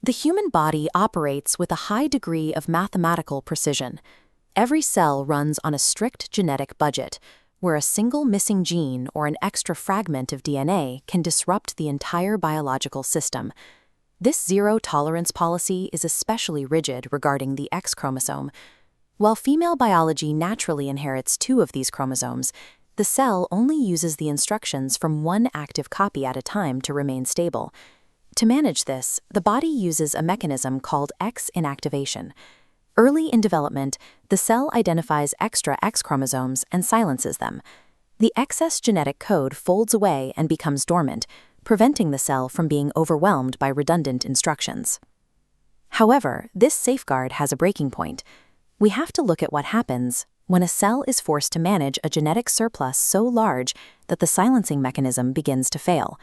The human body operates with a high degree of mathematical precision. Every cell runs on a strict genetic budget, where a single missing gene or an extra fragment of DNA can disrupt the entire biological system. This zero-tolerance policy is especially rigid regarding the X chromosome. While female biology naturally inherits 2 of these chromosomes, the cell only uses the instructions from one active copy at a time to remain stable. To manage this, the body uses a mechanism called X inactivation. Early in development, the cell identifies extra X chromosomes and silences them. The excess genetic code folds away and becomes dormant, preventing the cell from being overwhelmed by redundant instructions. However, this safeguard has a breaking point. We have to look at what happens when a cell is forced to manage a genetic surplus so large that the silencing mechanism begins to fail.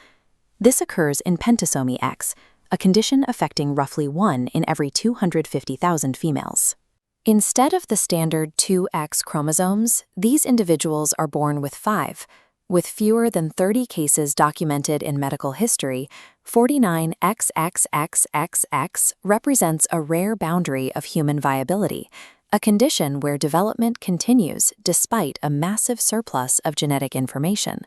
This occurs in Pentasomy X, a condition affecting roughly 1 in every 250,000 females. Instead of the standard 2X chromosomes, these individuals are born with 5. With fewer than 30 cases documented in medical history, 49 XXXXX represents a rare boundary of human viability, a condition where development continues despite a massive surplus of genetic information.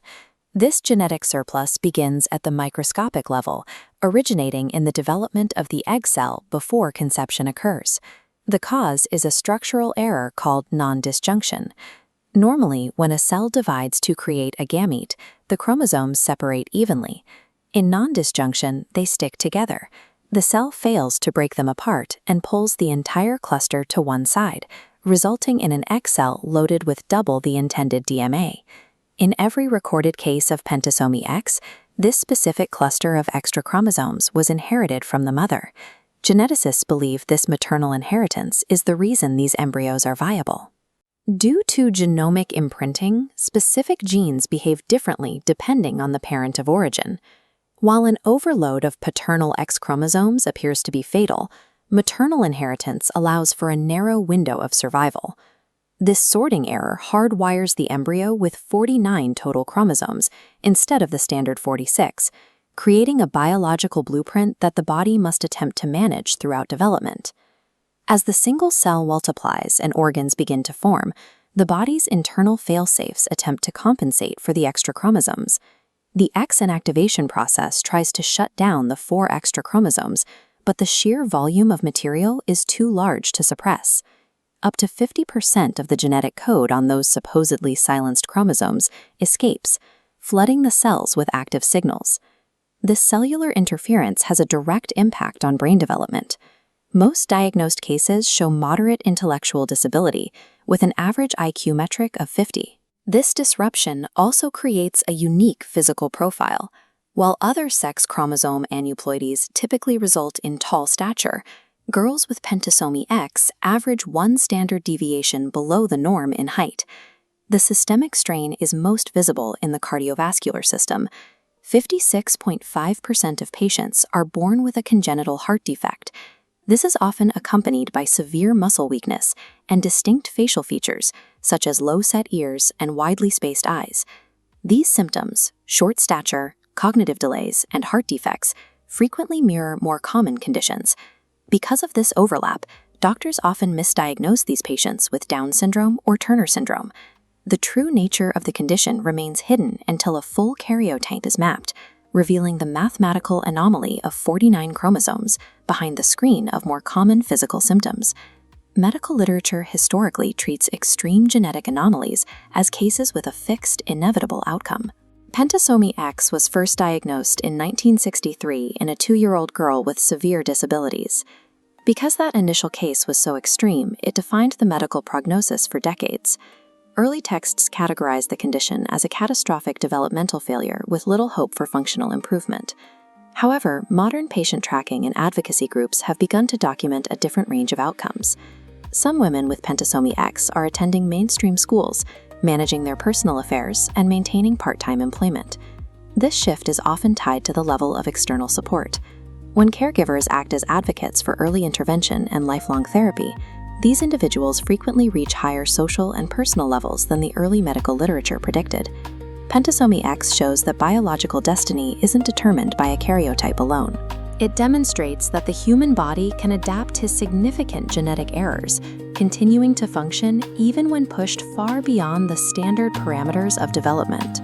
This genetic surplus begins at the microscopic level, originating in the development of the egg cell before conception occurs. The cause is a structural error called non-disjunction. Normally, when a cell divides to create a gamete, the chromosomes separate evenly. In non-disjunction, they stick together. The cell fails to break them apart and pulls the entire cluster to one side, resulting in an egg cell loaded with double the intended DMA. In every recorded case of Pentasomy X, this specific cluster of extra chromosomes was inherited from the mother. Geneticists believe this maternal inheritance is the reason these embryos are viable. Due to genomic imprinting, specific genes behave differently depending on the parent of origin. While an overload of paternal X chromosomes appears to be fatal, maternal inheritance allows for a narrow window of survival. This sorting error hardwires the embryo with 49 total chromosomes instead of the standard 46, creating a biological blueprint that the body must attempt to manage throughout development. As the single cell multiplies and organs begin to form, the body's internal fail-safes attempt to compensate for the extra chromosomes. The X inactivation process tries to shut down the 4 extra chromosomes, but the sheer volume of material is too large to suppress. Up to 50% of the genetic code on those supposedly silenced chromosomes escapes, flooding the cells with active signals. This cellular interference has a direct impact on brain development. Most diagnosed cases show moderate intellectual disability, with an average IQ metric of 50. This disruption also creates a unique physical profile. While other sex chromosome aneuploidies typically result in tall stature, girls with Pentasomy X average 1 standard deviation below the norm in height. The systemic strain is most visible in the cardiovascular system. 56.5% of patients are born with a congenital heart defect. This is often accompanied by severe muscle weakness and distinct facial features, such as low-set ears and widely spaced eyes. These symptoms, short stature, cognitive delays, and heart defects, frequently mirror more common conditions. Because of this overlap, doctors often misdiagnose these patients with Down syndrome or Turner syndrome. The true nature of the condition remains hidden until a full karyotype is mapped, revealing the mathematical anomaly of 49 chromosomes behind the screen of more common physical symptoms. Medical literature historically treats extreme genetic anomalies as cases with a fixed, inevitable outcome. Pentasomy X was first diagnosed in 1963 in a 2-year-old girl with severe disabilities. Because that initial case was so extreme, it defined the medical prognosis for decades. Early texts categorized the condition as a catastrophic developmental failure with little hope for functional improvement. However, modern patient tracking and advocacy groups have begun to document a different range of outcomes. Some women with Pentasomy X are attending mainstream schools, managing their personal affairs, and maintaining part-time employment. This shift is often tied to the level of external support. When caregivers act as advocates for early intervention and lifelong therapy, these individuals frequently reach higher social and personal levels than the early medical literature predicted. Pentasomy X shows that biological destiny isn't determined by a karyotype alone. It demonstrates that the human body can adapt to significant genetic errors, continuing to function even when pushed far beyond the standard parameters of development.